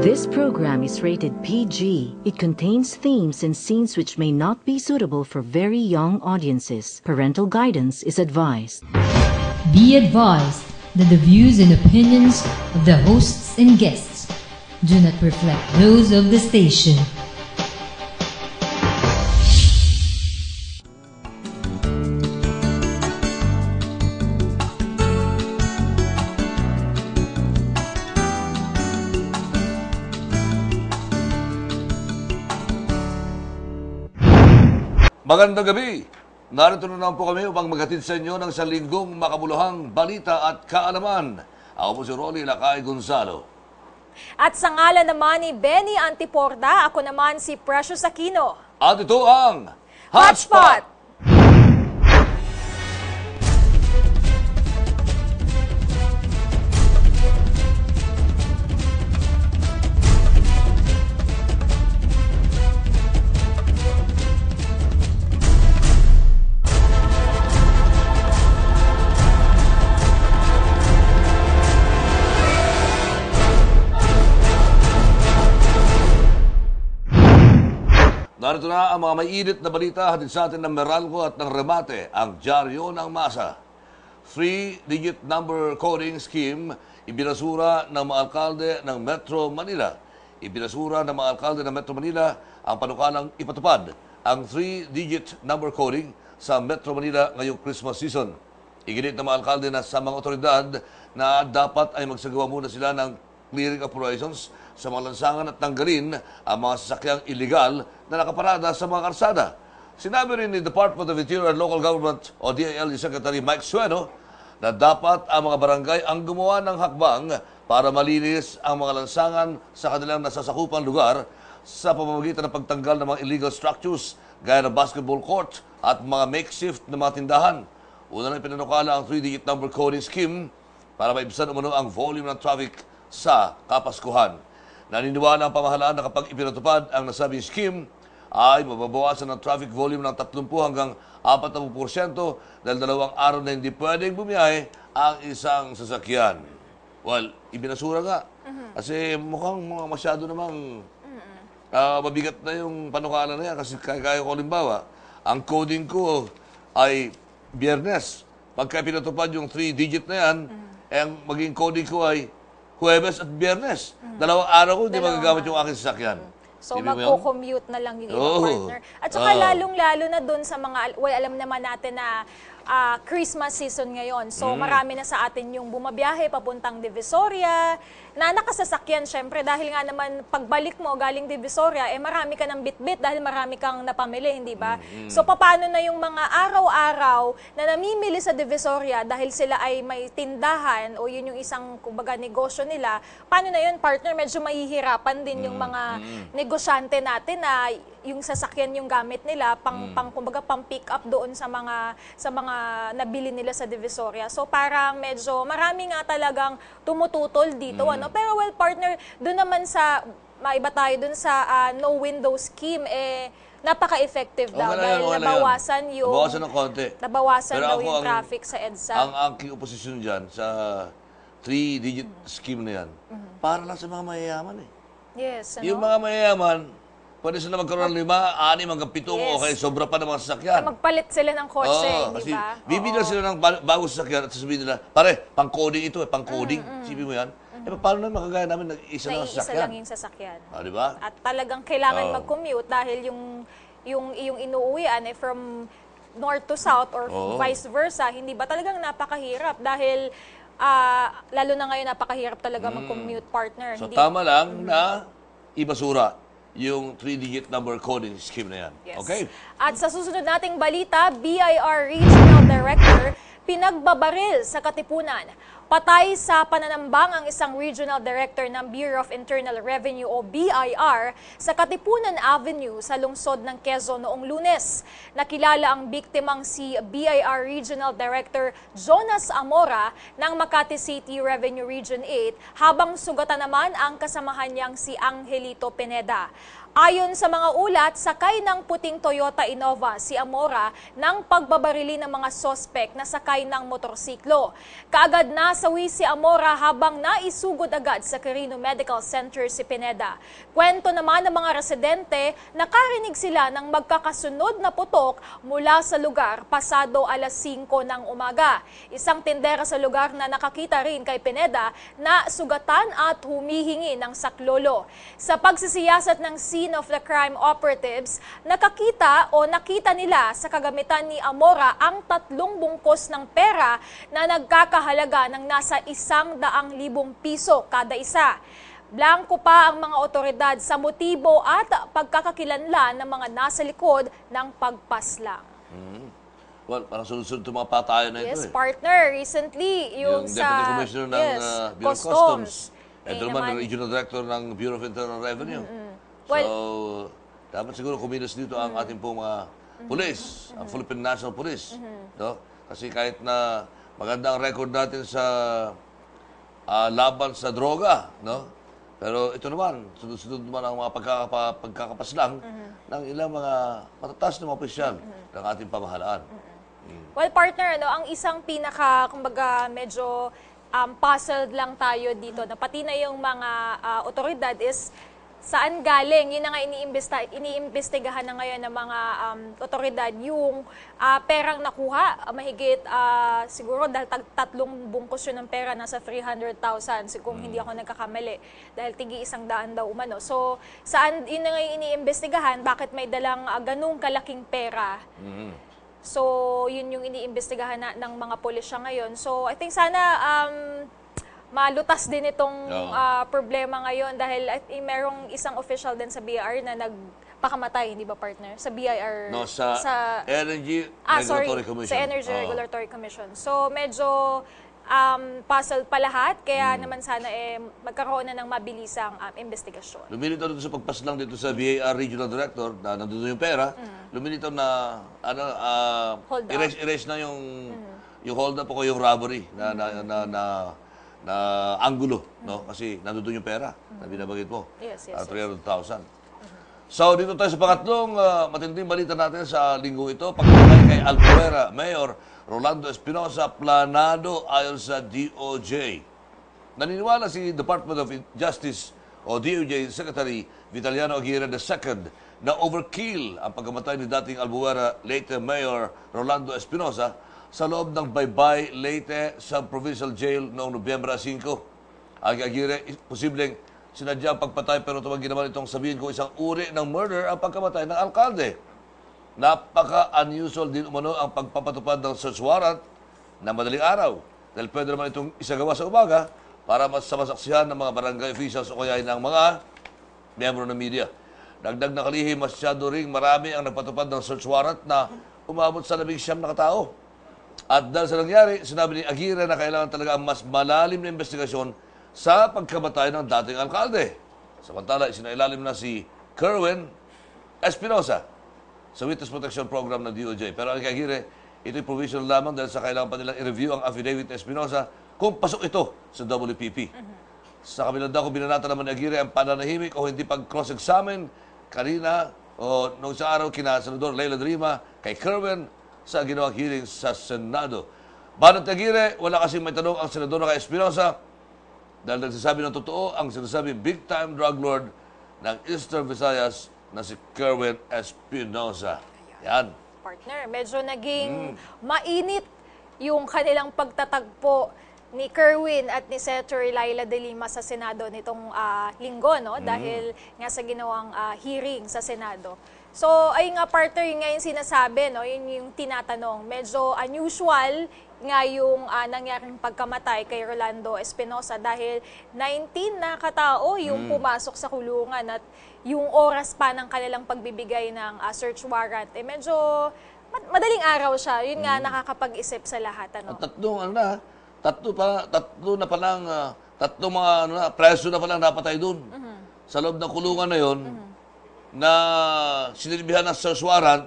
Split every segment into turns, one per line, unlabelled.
This program is rated PG. It contains themes and scenes which may not be suitable for very young audiences. Parental guidance is advised.
Be advised that the views and opinions of the hosts and guests do not reflect those of the station.
Magandang gabi! Narito na naman po kami upang maghatid sa inyo ng salinggong makabuluhang balita at kaalaman. Ako po si Rolly Lakay Gonzalo.
At sa ngalan naman ni Benny Antiporda, ako naman si Precious Aquino.
At ito ang
Hotspot!
Narito na ang mga mainit na balita hatid sa atin ng Meralco at ng Remate, ang dyaryo ng masa. 3-digit number coding scheme ibinasura ng mga alkalde ng Metro Manila. Ibinasura ng mga alkalde ng Metro Manila ang panukalang ipatupad ang 3-digit number coding sa Metro Manila ngayong Christmas season. Iginit ng mga alkalde na sa mga otoridad na dapat ay magsagawa muna sila ng clearing operations sa mga lansangan at tanggalin ang mga sasakyang illegal na nakaparada sa mga karsada. Sinabi rin ni Department of Interior and Local Government o DIL Secretary Mike Sueno na dapat ang mga barangay ang gumawa ng hakbang para malinis ang mga lansangan sa kanilang nasasakupang lugar sa pamamagitan ng pagtanggal ng mga illegal structures gaya ng basketball court at mga makeshift na mga tindahan. Una na pinanukala ang 3-digit number coding scheme para maibsan umano ang volume ng traffic sa Kapaskuhan. Naniniwala ang pamahalaan na kapag ipinatupad ang nasabing scheme ay mababawasan ang traffic volume ng 30 hanggang 40% dahil 2 araw na hindi pwedeng bumiyahe ang isang sasakyan. Well, ibinasura nga. Kasi mukhang masyado namang mabigat na yung panukala na yan. Kasi kaya ko halimbawa, ang coding ko ay Biyernes. Pagka pinatupad yung 3-digit na yan, ang maging coding ko ay Huwebes at Biyernes. 2 araw ko hindi magagamit yung aking sasakyan.
So magko-commute na lang yung ibang partner. At saka lalong-lalo na dun sa mga, alam naman natin na Christmas season ngayon. So marami na sa atin yung bumabiyahe papuntang Divisoria, na nakasasakyan syempre dahil nga naman pagbalik mo galing Divisoria, marami ka ng bitbit dahil marami kang napamili, hindi ba? So paano na yung mga araw-araw na namimili sa Divisoria dahil sila ay may tindahan o yun yung isang kumbaga negosyo nila, paano na yun, partner? Medyo mahihirapan din yung mga negosyante natin na yung sasakyan yung gamit nila kumbaga pang pick up doon sa mga nabili nila sa Divisoria. So parang medyo marami nga talagang tumututol dito, ano? Pero well, partner, doon naman sa maiba tayo doon sa no window scheme, napaka-effective daw dahil nabawasan
ng konti.
Nabawasan daw yung traffic sa EDSA.
Ang aking oposisyon dyan sa 3-digit scheme na yan, para lang sa mga mayayaman eh.
Yes, ano?
Yung mga mayayaman, pwede sila magkaroon ng 5, 6 hanggang 7 o kaya sobra pa ng mga sasakyan.
Magpalit sila ng kotse, di ba?
Bibili sila ng bagong sasakyan at sasabihin nila, pare, pang-coding ito pang-coding. Sipin mo yan. Paano na makagaya namin isa lang sasakyan?
Isa lang yung sasakyan.
Di ba?
At talagang kailangan mag-commute dahil yung inuuwian from north to south or vice versa, hindi ba talagang napakahirap dahil lalo na ngayon napakahirap talaga mag-commute, partner.
So tama lang na ibasura yung 3-digit number coding scheme na yan.
Yes.
Okay?
At sa susunod nating balita, BIR Regional Director pinagbabaril sa Katipunan. Patay sa pananambang ang isang regional director ng Bureau of Internal Revenue o BIR sa Katipunan Avenue sa lungsod ng Quezon noong Lunes. Nakilala ang biktimang si BIR Regional Director Jonas Amora ng Makati City Revenue Region 8 habang sugatan naman ang kasamahan niyang si Angelito Pineda. Ayon sa mga ulat, sakay ng puting Toyota Innova si Amora ng pagbabarili ng mga sospek na sakay ng motorsiklo. Kaagad na sawi si Amora habang naisugod agad sa Quirino Medical Center si Pineda. Kwento naman ng mga residente, nakarinig sila ng magkakasunod na putok mula sa lugar pasado alas 5 ng umaga. Isang tindera sa lugar na nakakita rin kay Pineda na sugatan at humihingi ng saklolo. Sa pagsisiyasat ng scene of the crime operatives, nakita nila sa kagamitan ni Amora ang 3 bungkos ng pera na nagkakahalaga ng nasa 100,000 piso kada isa. Blanko pa ang mga otoridad sa motibo at pagkakakilanlan ng mga nasa likod ng pagpaslang.
Well, parang sunod-sunod itong mga patayan na ito
Yes, partner. Recently, yung
Deputy
sa
Commissioner ng Bureau of Customs. Ito naman, Regional Director ng Bureau of Internal Revenue.
Well,
So, dapat siguro kumilos dito ang ating pong mga police, ang Philippine National Police. No? Kasi kahit na maganda ang record natin sa laban sa droga, no? Pero ito naman, sunod-sunod naman ang mga pagkakapaslang ng ilang mga matataas na mga opisyal ng ating pamahalaan.
well, partner, ang isang kumbaga, medyo puzzled lang tayo dito, na pati na yung mga otoridad is saan galing. Yun na nga iniimbestigahan na ngayon ng mga otoridad yung perang nakuha. Mahigit siguro dahil 3 bungkos yun ng pera, nasa 300,000 kung hindi ako nagkakamali. Dahil tigi 100 daw umano. So, saan yun na nga iniimbestigahan, bakit may dalang ganung kalaking pera. So, yun yung iniimbestigahan ng mga pulisya ngayon. So, I think sana malutas din itong problema ngayon dahil merong isang official din sa BIR na nagpakamatay, hindi ba, partner? Sa BIR.
No, sa Energy Regulatory Commission.
Sa Energy Regulatory Commission. So, medyo puzzled pa lahat, kaya naman sana magkaroon na ng mabilisang investigasyon.
Lumilitaw dito sa pagpaslang dito sa BIR Regional Director na nandun yung pera, lumilitaw na erase na yung hold up o yung robbery na anggulo, no? Kasi nandun yung pera na binabagit mo.
Yes.
300,000. So, dito tayo sa pangatlong matinding balita natin sa linggo ito. Pagkakay kay Albuera, Mayor Rolando Espinosa, planado ayon sa DOJ. Naniniwala si Department of Justice o DOJ Secretary Vitaliano Aguirre II na overkill ang pagkamatay ni dating Albuera Leyte Mayor Rolando Espinosa sa loob ng Baybay Leyte Sub-Provincial Jail noong Nobyembre 5. Ang Aguirre, posibleng sinadya ang pagpatay pero tumanggi naman itong sabihin ko isang uri ng murder ang pagkamatay ng alkalde. Napaka-unusual din umano ang pagpapatupad ng search warrant na madaling araw dahil pwede naman itong isagawa sa umaga para mas sa masaksihan ng mga barangay officials o kaya ng mga miyembro ng media. Dagdag na kalihim, masyado ring marami ang nagpatupad ng search warrant na umabot sa 19 na katao. At dahil sa nangyari, sinabi ni Aguirre na kailangan talaga ang mas malalim na investigasyon sa pagkamatay ng dating alkalde. Samantala, isinailalim na si Kerwin Espinosa sa Witness Protection Program ng DOJ. Pero ang Aguirre, ito'y provisional lamang dahil sa kailangan pa nilang i-review ang affidavit ni Espinosa kung pasok ito sa WPP. Sa kabilang dako, binanata naman ni Aguirre ang pananahimik o hindi pag-cross-examine kanina o noong sa araw kina Senador Leila de Lima kay Kerwin sa ginawang hearing sa Senado. Banat ni Aguirre, wala kasing may tanong ang Senador kay Espinosa dahil nagsasabi ng totoo ang sinasabi big-time drug lord ng Eastern Visayas na si Kerwin Espinosa. Yan.
Partner, medyo naging mainit yung kanilang pagtatagpo ni Kerwin at ni Senator Leila de Lima sa Senado nitong linggo, no? Dahil nga sa ginawang hearing sa Senado. So, ayun nga, partner, yun nga yung sinasabi, no? Yun yung tinatanong. Medyo unusual nga yung nangyaring pagkamatay kay Rolando Espinosa dahil 19 na katao yung pumasok sa kulungan at yung oras pa ng kanilang pagbibigay ng search warrant. Medyo madaling araw siya. Yun nga nakakapag-isip sa lahat. Ano?
Tatlo na palang, tatlong mga preso na palang napatay doon. Sa loob ng kulungan na yon na sinilbihan ng search warrant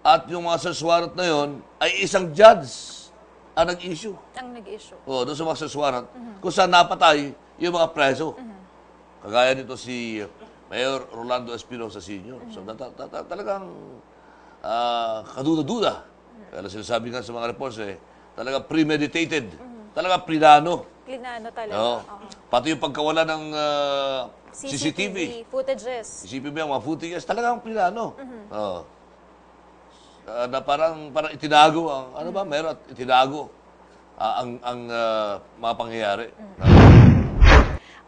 at yung mga search warrant na yon ay isang judge ang nag-issue.
Ang nag-issue.
Oo, doon sa mga search warrant kung saan napatay yung mga preso. Kagaya nito si Mayor Rolando Espinosa Sr. So talagang kaduda-duda. Kaya sinasabi nga sa mga reports talagang premeditated. Talagang plinano.
Plinano talaga.
Oo. Pati yung pagkawala ng CCTV
footages.
Isipin mo yung mga footages, talagang plinano. Oo. Na parang itinago meron at itinago ang mga pangyayari.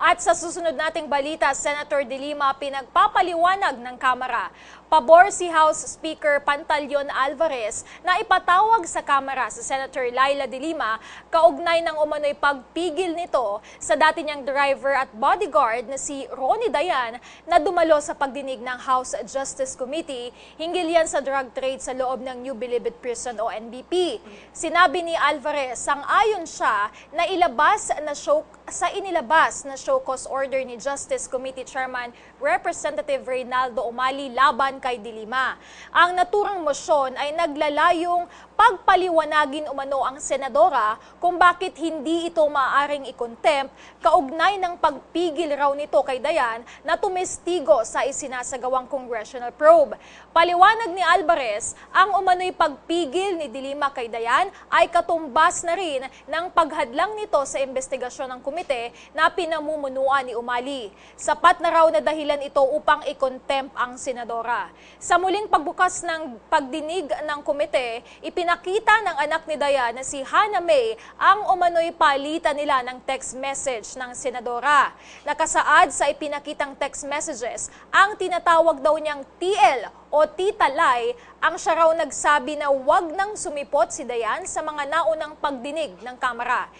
At sa susunod nating balita, Senator De Lima pinagpapaliwanag ng Kamara. Pabor si House Speaker Pantaleon Alvarez na ipatawag sa Kamara si Senator Laila De Lima kaugnay ng umano'y pagpigil nito sa dati niyang driver at bodyguard na si Ronnie Dayan na dumalo sa pagdinig ng House Justice Committee hinggil yan sa drug trade sa loob ng New Bilibid Prison o NBP. Sinabi ni Alvarez, sang-ayon siya na inilabas na show cause order ni Justice Committee Chairman Representative Reynaldo Umali laban kay De Lima. Ang naturang mosyon ay naglalayong pagpaliwanagin umano ang senadora kung bakit hindi ito maaaring i-contempt kaugnay ng pagpigil raw nito kay Dayan na tumestigo sa isinasagawang congressional probe. Paliwanag ni Alvarez, ang umano'y pagpigil ni De Lima kay Dayan ay katumbas na rin ng paghadlang nito sa investigasyon ng komite na pinamumunuan ni Umali. Sapat na raw na dahilan ito upang i-contempt ang senadora. Sa muling pagbukas ng pagdinig ng komite, ipinakita ng anak ni Dayan na si Hannah May ang umano'y palitan nila ng text message ng senadora. Nakasaad sa ipinakitang text messages, ang tinatawag daw niyang TL o Tita Lai ang siya raw nagsabi na wag nang sumipot si Dayan sa mga naunang pagdinig ng Kamara.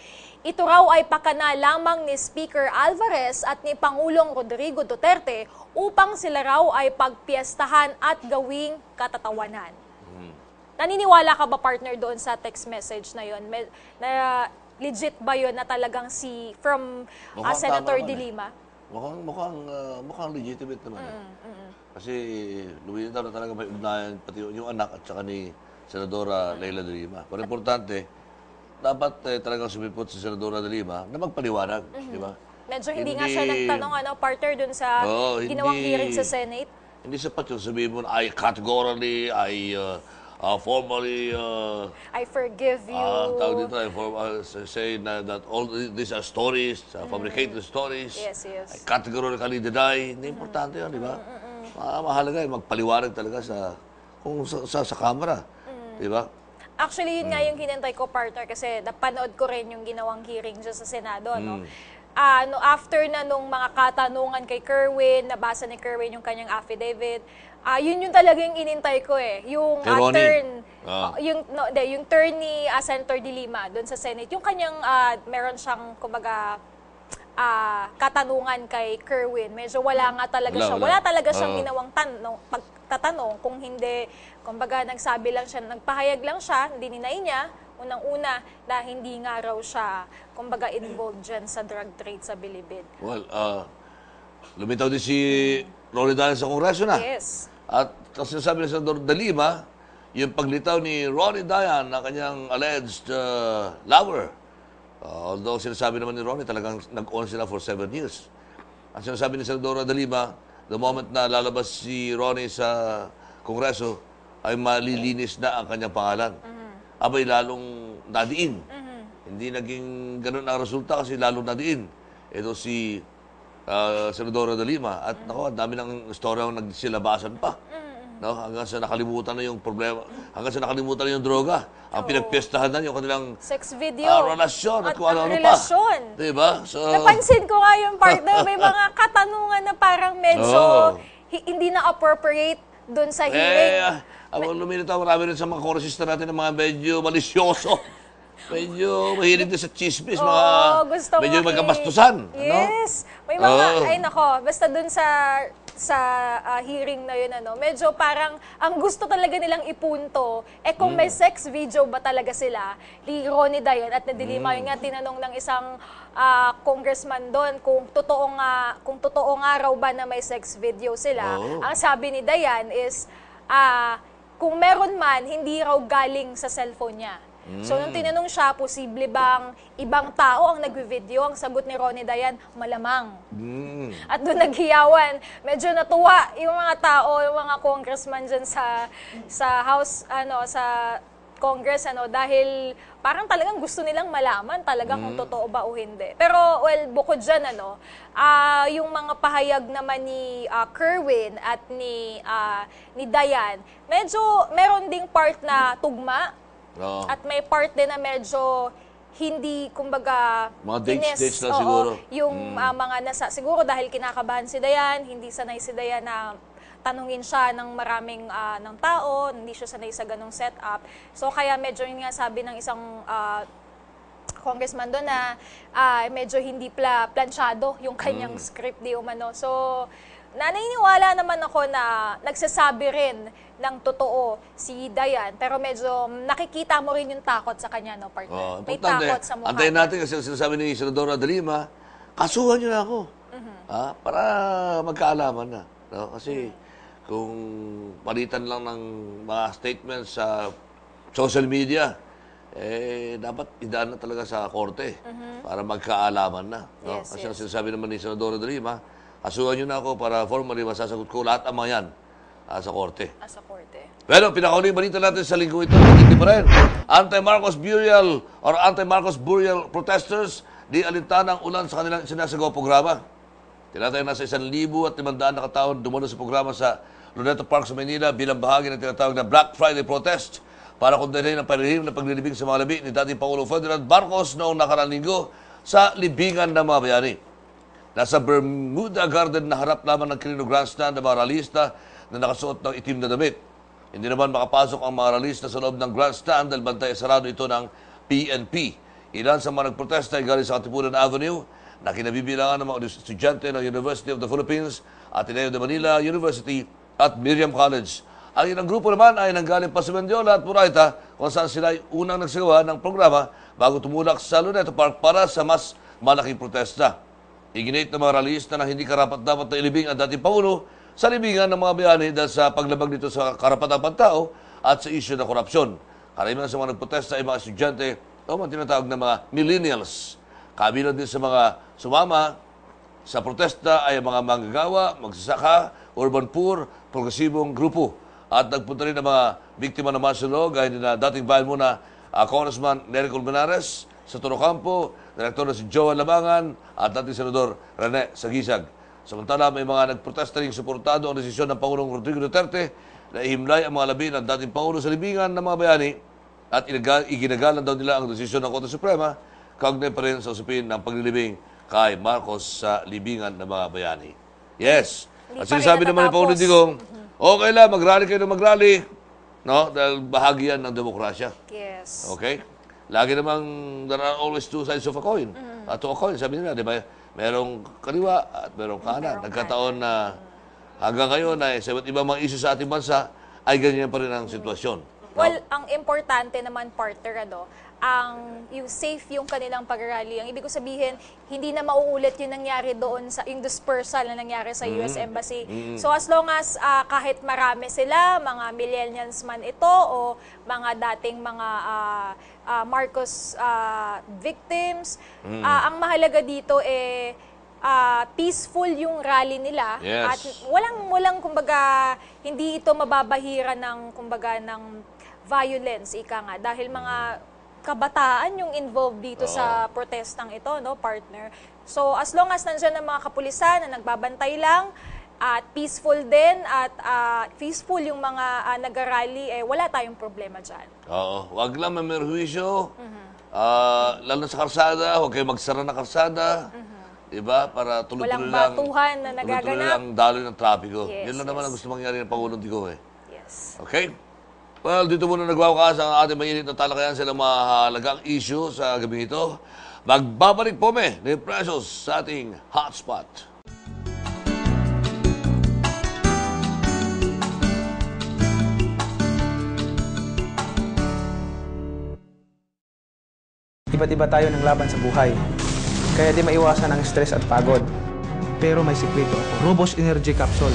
Ito raw ay pakana lamang ni Speaker Alvarez at ni Pangulong Rodrigo Duterte upang sila raw ay pagpiestahan at gawing katatawanan. Naniniwala ka ba, partner, doon sa text message na yon? Na legit ba yon na talagang from Senator De Lima?
Mukhang legitimate naman. Kasi lumilitaw na talaga may ugnayan pati yung anak at saka ni Senadora Laila De Lima. Pero importante, dapat talagang sumipot si Senadora De Lima na magpaliwanag, di ba?
Medyo hindi nga siya nagtanong, partner, dun sa ginawang hearing sa Senate.
Hindi sapat yung sabihin mo na I categorically, formally,
I forgive you.
Tawag dito, say that all these are stories, fabricated stories.
Yes.
I categorically deny. Hindi importante yun, di ba? Mahalaga yung magpaliwanag talaga sa Kamara, di ba?
Actually, yun nga yung hinintay ko, partner, kasi napanood ko rin yung ginawang hearing dyan sa Senado, no? After na nung mga katanungan kay Kerwin, nabasa ni Kerwin yung kanyang affidavit, yun yung talaga yung inintay ko yung turn, yung turn ni Senator De Lima doon sa Senate, yung kanyang meron siyang kumbaga katanungan kay Kerwin. Medyo wala talaga siyang ginawang pagtatanong, kung hindi, kumbaga nagsabi lang siya, nagpahayag lang siya, dininay niya unang-una na hindi nga raw siya kumbaga involved dyan sa drug trade sa Bilibid.
Well, lumitaw din si Ronnie Dayan sa Kongreso na.
Yes.
At kasi sabi ni Senador De Lima, yung paglitaw ni Ronnie Dayan na kanyang alleged lover. Although sinasabi naman ni Ronnie, talagang nag-on sila for 7 years. Ang sinasabi ni Senadora De Lima, the moment na lalabas si Ronnie sa Kongreso, ay malilinis na ang kanyang pangalan. Abay, lalong nadiin. Hindi naging ganun ang resulta kasi lalong nadiin. Ito si Senadora De Lima. At ang dami ng istorya ang nagsilabasan pa. No? Hanggang sa nakalimutan na yung problema, hanggang sa nakalimutan na yung droga. Ang pinagpiestahan na yung kanilang
sex video
relasyon at kung ano-ano pa. Diba? So,
napansin ko nga yung partner, may mga katanungan na parang medyo hindi na appropriate dun sa hearing.
Lumilitaw marami rin sa mga kongresista natin ng mga medyo malisyoso. Medyo mahilig din sa chismis, medyo magkabastusan.
Yes. May mga, basta dun sa hearing na yun, medyo parang ang gusto talaga nilang ipunto, kung may sex video ba talaga sila, ni Ronnie Dayan at ni De Lima, yung nga tinanong ng isang congressman doon kung totoo nga raw ba na may sex video sila. Ang sabi ni Dayan is, kung meron man, hindi raw galing sa cellphone niya. So, nung tinanong siya, posible bang ibang tao ang nag-video? Ang sagot ni Ronnie Dayan, malamang. At doon naghiyawan. Medyo natuwa yung mga tao, yung mga congressman dyan sa House, sa Congress, dahil parang talagang gusto nilang malaman talaga kung totoo ba o hindi. Pero, well, bukod dyan, yung mga pahayag naman ni Kerwin at ni Dayan, medyo meron ding part na tugma, at may part din na medyo hindi, kumbaga,
mga dates na siguro.
Yung mga siguro dahil kinakabahan si Dayan, hindi sanay si Dayan na tanungin siya ng maraming ng tao, hindi siya sanay sa ganong setup. So kaya medyo yun nga sabi ng isang congressman doon na medyo hindi plansyado yung kanyang script di umano. So naniniwala naman ako na nagsasabi rin ng totoo si Dayan, pero medyo nakikita mo rin yung takot sa kanya, no, partner? May takot sa mukha.
Antayin natin kasi sinasabi ni Senadora de Lima, kasuhan niyo na ako. Para magkaalaman na. No? Kasi kung palitan lang ng mga statements sa social media, dapat idaan na talaga sa korte para magkaalaman na. No?
Yes,
Kasi ang sinasabi naman ni Senadora de Lima, asuhan nyo na ako para formally masasagot ko lahat ang mga yan sa korte.
Sa korte.
Pero pinakauling balita natin sa linggo ito, hindi pa rin. Anti-Marcos burial or anti-Marcos burial protesters di alintana ang ulan sa kanilang sinasagawa programa. Tinatayang nasa 1,500 na katao dumalo sa programa sa Luneta Park sa Manila bilang bahagi ng tinatawag na Black Friday protest para kundinahin ang palihim na paglilibing sa mga labi ni dating Pangulo Ferdinand Marcos noong nakaraang linggo sa libingan ng mga bayani. Nasa Bermuda Garden na harap lamang ng Quirino Grandstand ng mga ralista na nakasuot ng itim na damit. Hindi naman makapasok ang mga ralista sa loob ng grandstand dahil bantay sarado ito ng PNP. Ilan sa mga nagprotesta ay galing sa Katipunan Avenue na kinabibilangan ng mga estudyante ng University of the Philippines, Ateneo de Manila University at Miriam College. Ang ilang grupo naman ay nanggaling pa sa Mendiola at Murayta kung saan sila ay unang nagsagawa ng programa bago tumulak sa Luneta Park para sa mas malaking protesta. Iginit ng mga ralista na hindi karapat-dapat na ilibing ang dating Pangulo sa libingan ng mga bayani dahil sa paglabag nito sa karapatang pantao at sa isyu ng korupsyon. Karamihan sa mga nagprotesta ay mga estudyante o mga tinatawag na mga millennials. Kabilang din sa mga sumama sa protesta ay mga manggagawa, magsasaka, urban poor, progresibong grupo. At nagpunta rin ang mga biktima ng martial law gaya na dating bayan muna Congressman Nery Colmenares sa Torocampo, Direktor na si Joel Labangan at dating Senador Rene Sagisag. Samantala, may mga nagprotesta ring suportado ang desisyon ng Pangulong Rodrigo Duterte na ihimlay ang mga labi ng dating Pangulo sa libingan ng mga bayani at iginagalan daw nila ang desisyon ng Korte Suprema kaugnay pa rin sa usapin ng paglilibing kay Marcos sa libingan ng mga bayani. Yes. At sinasabi naman ni Pangulo Digong, okay lang, mag-rally kayo ng mag-rally, no? Dahil bahagi yan ng demokrasya.
Yes.
Okay? Lagi namang there are always two sides of a coin. To a coin, sabi nila, di ba? Merong kaliwa at merong kanan. Nagkataon na hanggang ngayon ay sa iba't ibang mga issue sa ating bansa ay ganyan pa rin ang sitwasyon.
Well, ang importante naman, partner, yung safe yung kanilang pag-rally. Ang ibig ko sabihin, hindi na mauulit yung nangyari doon sa yung dispersal na nangyari sa US Embassy. So as long as kahit marami sila, mga millennials man ito o mga dating mga Marcos victims, ang mahalaga dito peaceful yung rally nila.
Yes.
At walang kumbaga hindi ito mababahira ng kumbaga ng violence nga dahil mga kabataan yung involved dito sa protestang ito, no, partner. So as long as nandiyan ang mga kapulisan na nagbabantay lang at peaceful din at peaceful yung mga nag-rally, wala tayong problema dyan.
Oo. Huwag lang mamerhuisyo. Lalo sa karsada, huwag kayo magsara na karsada. Diba? Para tuloy-tuloy lang.
Walang batuhan na nagaganap.
Tuloy-tuloy lang daloy ng trapiko.
Yes,
Yun lang naman ang gusto mangyari ng Pangulong Digong.
Yes.
Okay? Well, dito muna nagwawakas ang ating mainit na talakayan sa mahalagang issue sa gabi ito. Magbabalik po ni Precious sa ating hotspot.
Iba't-iba tayo ng laban sa buhay. Kaya di maiwasan ang stress at pagod. Pero may sikreto ako. Robos Energy Capsule.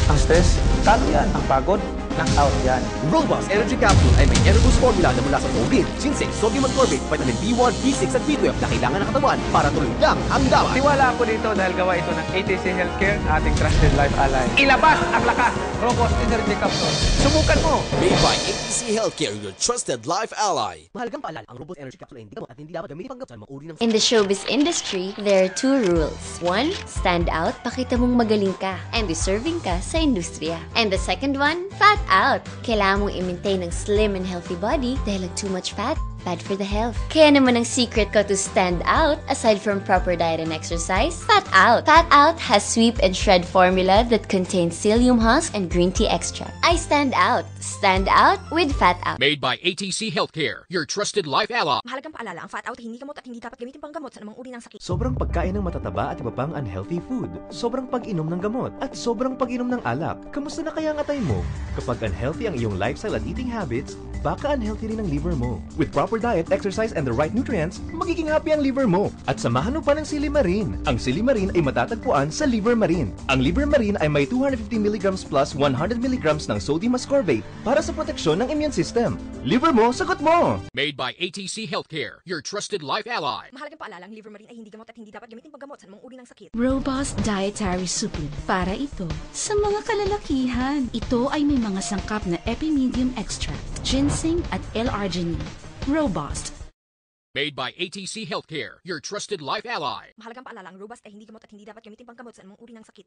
Ang stress, talo yan. Ang pagod, knockout yan.
Robust Energy Capsule ay may Enerboost formula na mula sa tubig, ginseng, sodium ascorbate, vitamin B1, B6 at B12 na kailangan ng katawan para tuloy lang ang laban.
Tiwala ako dito dahil gawa ito ng ATC Healthcare, ating trusted life ally. Ilabas ang lakas! Robust Energy Capsule. Subukan mo!
Made by ATC Healthcare, your trusted life ally. Mahalagang paalala, ang Robust Energy Capsule ay hindi gamot at hindi dapat gamitin panggamot sa mga uri ng...
In the showbiz industry, there are 2 rules. 1, stand out, pakita mong magaling ka and deserving ka sa industriya. And the second one, fat out. Kailangan mong i-maintain ang slim and healthy body dahil too much fat, bad for the health. Kaya naman ang secret ko to stand out, aside from proper diet and exercise, Fat Out. Fat Out has sweep and shred formula that contains psyllium husk and green tea extract. I stand out. Stand out with Fat Out.
Made by ATC Healthcare, your trusted life ally.
Mahalagang paalala, ang Fat Out hindi gamot at hindi dapat gamitin panggamot sa anumang uri ng sakit.
Sobrang pagkain ng matataba at iba pang unhealthy food, sobrang pag-inom ng gamot, at sobrang pag-inom ng alak. Kamusta na kaya ang atay mo? Kapag unhealthy ang iyong lifestyle at eating habits, baka unhealthy rin ang liver mo. With proper diet, exercise, and the right nutrients, magiging happy ang liver mo. At samahan mo pa ng Silimarin. Ang Silimarin ay matatagpuan sa Livermarin. Ang Livermarin ay may 250mg plus 100mg ng sodium ascorbate para sa proteksyon ng immune system. Liver mo, sagot mo!
Made by ATC Healthcare, your trusted life ally.
Mahalagang paalala, ang Livermarin ay hindi gamot at hindi dapat gamitin panggamot sa anumang uri ng sakit.
Robust Dietary Supplement. Para ito sa mga kalalakihan. Ito ay may mga sangkap na epimedium extract, ginseng at L-arginine. Robust.
Made by ATC Healthcare, your trusted life ally.
Mahalagang paalala, ang Robust ay hindi gamot at hindi dapat gamitin panggamot sa anumang uri ng sakit.